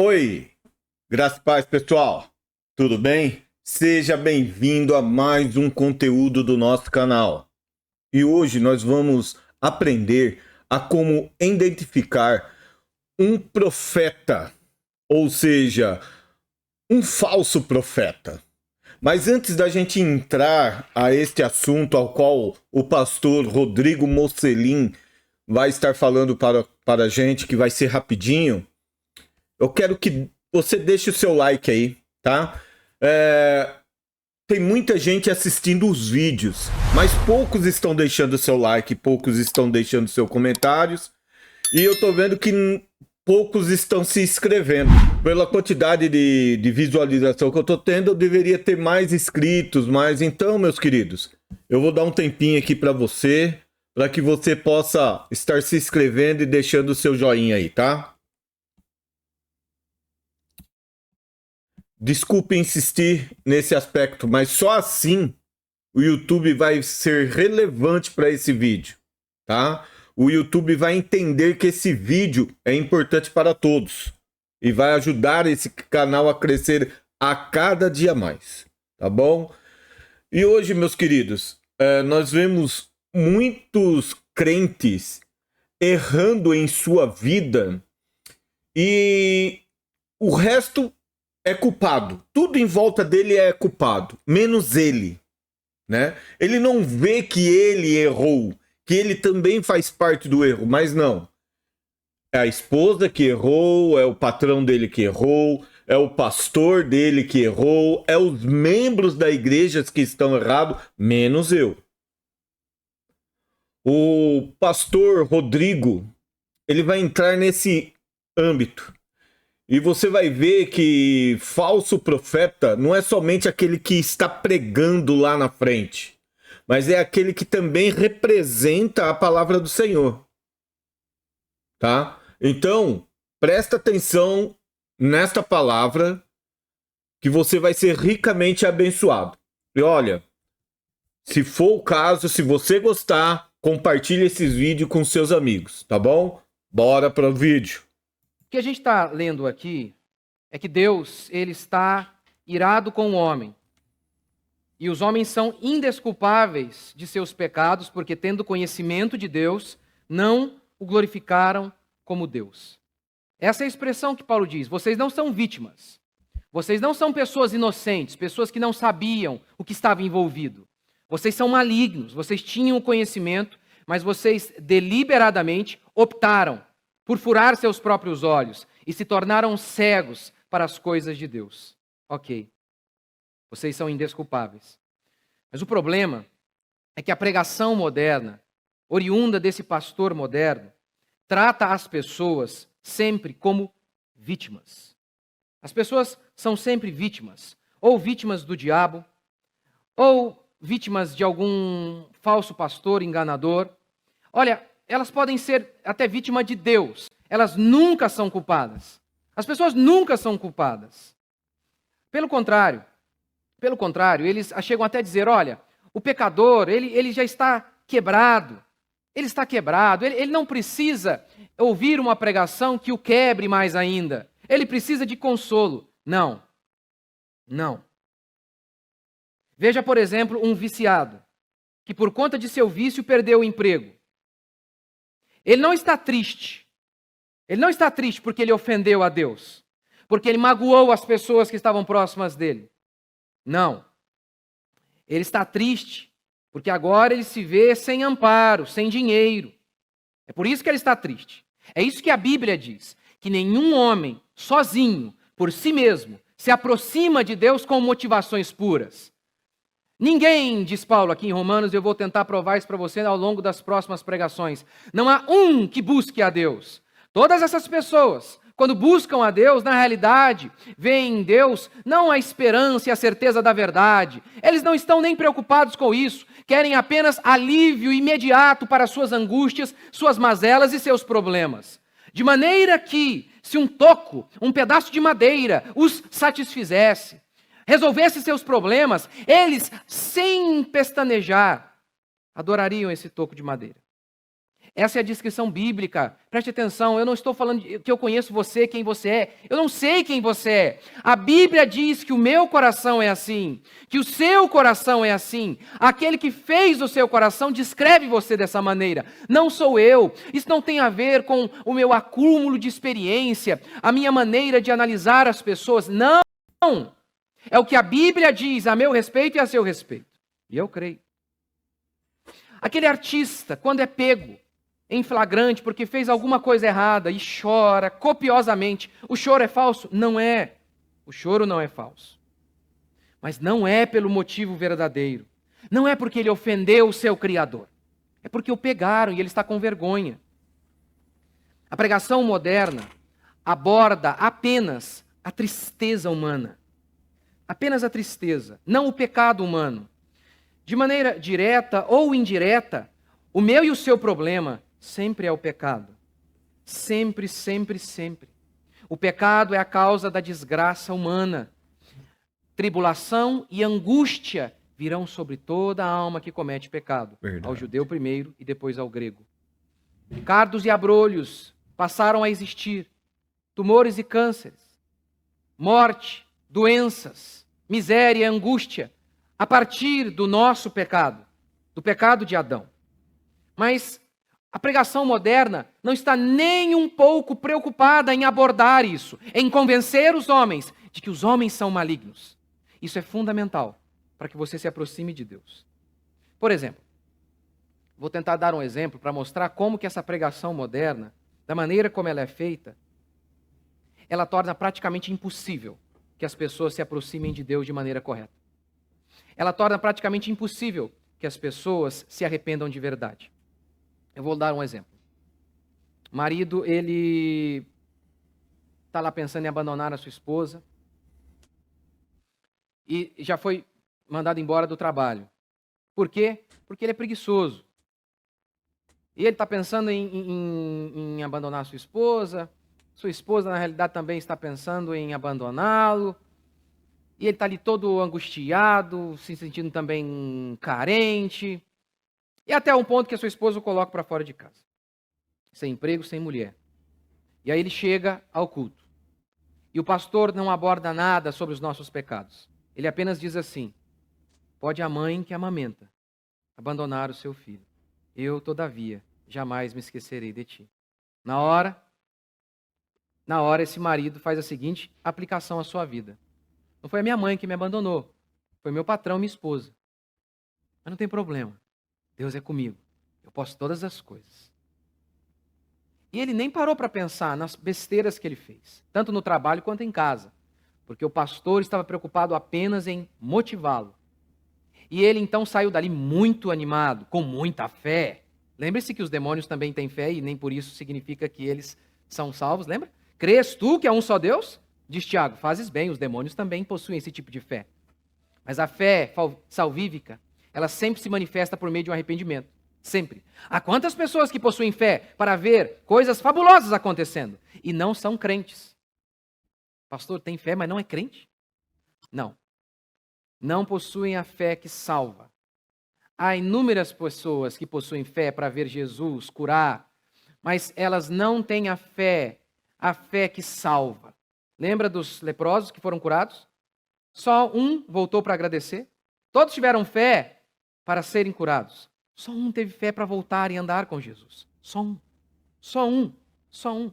Oi, graças e paz, pessoal. Tudo bem? Seja bem-vindo a mais um conteúdo do nosso canal. E hoje nós vamos aprender a como identificar um profeta, ou seja, um falso profeta. Mas antes da gente entrar a este assunto ao qual o pastor Rodrigo Mocelin vai estar falando para a gente, que vai ser rapidinho, eu quero que você deixe o seu like aí, tá? Tem muita gente assistindo os vídeos, mas poucos estão deixando o seu like, poucos estão deixando seus comentários. E eu tô vendo que poucos estão se inscrevendo. Pela quantidade de visualização que eu tô tendo, eu deveria ter mais inscritos, mas então, meus queridos, eu vou dar um tempinho aqui para que você possa estar se inscrevendo e deixando o seu joinha aí, tá? Desculpe insistir nesse aspecto, mas só assim o YouTube vai ser relevante para esse vídeo, tá? O YouTube vai entender que esse vídeo é importante para todos e vai ajudar esse canal a crescer a cada dia mais, tá bom? E hoje, meus queridos, nós vemos muitos crentes errando em sua vida e o resto é culpado. Tudo em volta dele é culpado, menos ele, né? Ele não vê que ele errou, que ele também faz parte do erro, mas não. É a esposa que errou, é o patrão dele que errou, é o pastor dele que errou, é os membros da igreja que estão errados, menos eu. O pastor Rodrigo, ele vai entrar nesse âmbito. E você vai ver que falso profeta não é somente aquele que está pregando lá na frente, mas é aquele que também representa a palavra do Senhor. Tá? Então, presta atenção nesta palavra que você vai ser ricamente abençoado. E olha, se for o caso, se você gostar, compartilhe esses vídeos com seus amigos, tá bom? Bora para o vídeo. O que a gente está lendo aqui é que Deus, ele está irado com o homem. E os homens são indesculpáveis de seus pecados, porque tendo conhecimento de Deus, não o glorificaram como Deus. Essa é a expressão que Paulo diz: vocês não são vítimas. Vocês não são pessoas inocentes, pessoas que não sabiam o que estava envolvido. Vocês são malignos, vocês tinham o conhecimento, mas vocês deliberadamente optaram por furar seus próprios olhos e se tornaram cegos para as coisas de Deus. Ok, vocês são indesculpáveis. Mas o problema é que a pregação moderna, oriunda desse pastor moderno, trata as pessoas sempre como vítimas. As pessoas são sempre vítimas, ou vítimas do diabo, ou vítimas de algum falso pastor enganador. Olha, elas podem ser até vítima de Deus. Elas nunca são culpadas. As pessoas nunca são culpadas. Pelo contrário, eles chegam até a dizer, olha, o pecador, ele já está quebrado. Ele está quebrado. Ele não precisa ouvir uma pregação que o quebre mais ainda. Ele precisa de consolo. Não. Não. Veja, por exemplo, um viciado que por conta de seu vício perdeu o emprego. Ele não está triste. Ele não está triste porque ele ofendeu a Deus, porque ele magoou as pessoas que estavam próximas dele. Não. Ele está triste porque agora ele se vê sem amparo, sem dinheiro. É por isso que ele está triste. É isso que a Bíblia diz, que nenhum homem, sozinho, por si mesmo, se aproxima de Deus com motivações puras. Ninguém, diz Paulo aqui em Romanos, eu vou tentar provar isso para você ao longo das próximas pregações. Não há um que busque a Deus. Todas essas pessoas, quando buscam a Deus, na realidade, veem em Deus não a esperança e a certeza da verdade. Eles não estão nem preocupados com isso. Querem apenas alívio imediato para suas angústias, suas mazelas e seus problemas. De maneira que, se um toco, um pedaço de madeira, os satisfizesse, resolvesse seus problemas, eles, sem pestanejar, adorariam esse toco de madeira. Essa é a descrição bíblica. Preste atenção, eu não estou falando que eu conheço você, quem você é. Eu não sei quem você é. A Bíblia diz que o meu coração é assim, que o seu coração é assim. Aquele que fez o seu coração descreve você dessa maneira. Não sou eu. Isso não tem a ver com o meu acúmulo de experiência, a minha maneira de analisar as pessoas. Não. É o que a Bíblia diz a meu respeito e a seu respeito. E eu creio. Aquele artista, quando é pego em flagrante porque fez alguma coisa errada e chora copiosamente, o choro é falso? Não é. O choro não é falso. Mas não é pelo motivo verdadeiro. Não é porque ele ofendeu o seu Criador. É porque o pegaram e ele está com vergonha. A pregação moderna aborda apenas a tristeza humana. Apenas a tristeza, não o pecado humano. De maneira direta ou indireta, o meu e o seu problema sempre é o pecado. Sempre, sempre, sempre. O pecado é a causa da desgraça humana. Tribulação e angústia virão sobre toda a alma que comete pecado. Verdade. Ao judeu primeiro e depois ao grego. Cardos e abrolhos passaram a existir. Tumores e cânceres. Morte, doenças, miséria e angústia. A partir do nosso pecado. Do pecado de Adão. Mas a pregação moderna não está nem um pouco preocupada em abordar isso, em convencer os homens de que os homens são malignos. Isso é fundamental para que você se aproxime de Deus. Por exemplo, vou tentar dar um exemplo para mostrar como que essa pregação moderna, da maneira como ela é feita, ela torna praticamente impossível que as pessoas se aproximem de Deus de maneira correta. Ela torna praticamente impossível que as pessoas se arrependam de verdade. Eu vou dar um exemplo. O marido, ele está lá pensando em abandonar a sua esposa e já foi mandado embora do trabalho. Por quê? Porque ele é preguiçoso. E ele está pensando em abandonar a sua esposa na realidade também está pensando em abandoná-lo, e ele está ali todo angustiado, se sentindo também carente. E até um ponto que a sua esposa o coloca para fora de casa. Sem emprego, sem mulher. E aí ele chega ao culto. E o pastor não aborda nada sobre os nossos pecados. Ele apenas diz assim: pode a mãe que amamenta abandonar o seu filho. Eu, todavia, jamais me esquecerei de ti. Na hora, esse marido faz a seguinte aplicação à sua vida. Não foi a minha mãe que me abandonou. Foi meu patrão, minha esposa. Mas não tem problema. Deus é comigo. Eu posso todas as coisas. E ele nem parou para pensar nas besteiras que ele fez, tanto no trabalho quanto em casa, porque o pastor estava preocupado apenas em motivá-lo. E ele então saiu dali muito animado, com muita fé. Lembre-se que os demônios também têm fé e nem por isso significa que eles são salvos, lembra? Crês tu que é um só Deus? Diz Tiago, fazes bem, os demônios também possuem esse tipo de fé. Mas a fé salvífica, ela sempre se manifesta por meio de um arrependimento. Sempre. Há quantas pessoas que possuem fé para ver coisas fabulosas acontecendo e não são crentes? Pastor, tem fé, mas não é crente? Não. Não possuem a fé que salva. Há inúmeras pessoas que possuem fé para ver Jesus curar, mas elas não têm a fé que salva. Lembra dos leprosos que foram curados? Só um voltou para agradecer. Todos tiveram fé para serem curados. Só um teve fé para voltar e andar com Jesus. Só um. Só um. Só um.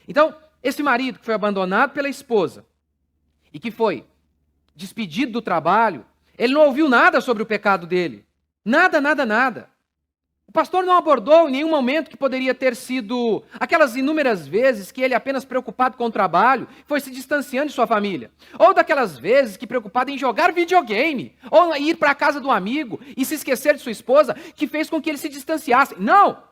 Então, esse marido que foi abandonado pela esposa e que foi despedido do trabalho, ele não ouviu nada sobre o pecado dele. Nada, nada, nada. O pastor não abordou em nenhum momento que poderia ter sido aquelas inúmeras vezes que ele, apenas preocupado com o trabalho, foi se distanciando de sua família. Ou daquelas vezes que, preocupado em jogar videogame, ou ir para a casa do amigo e se esquecer de sua esposa, que fez com que ele se distanciasse. Não!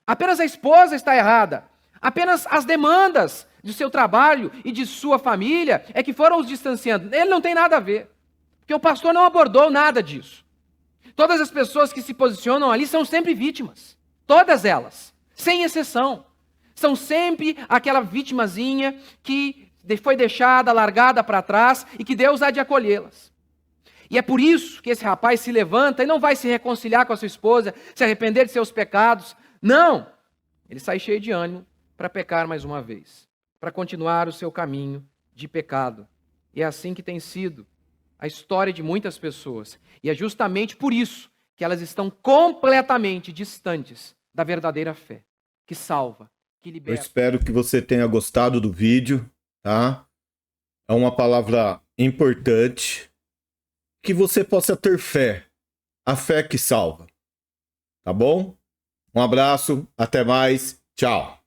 Apenas a esposa está errada. Apenas as demandas de seu trabalho e de sua família é que foram os distanciando. Ele não tem nada a ver. Porque o pastor não abordou nada disso. Todas as pessoas que se posicionam ali são sempre vítimas. Todas elas, sem exceção. São sempre aquela vitimazinha que foi deixada, largada para trás e que Deus há de acolhê-las. E é por isso que esse rapaz se levanta e não vai se reconciliar com a sua esposa, se arrepender de seus pecados. Não! Ele sai cheio de ânimo para pecar mais uma vez, para continuar o seu caminho de pecado. E é assim que tem sido a história de muitas pessoas. E é justamente por isso que elas estão completamente distantes da verdadeira fé, que salva, que Eu liberta. espero que você tenha gostado do vídeo, tá? É uma palavra importante, que você possa ter fé, a fé que salva, tá bom? Um abraço, até mais, tchau!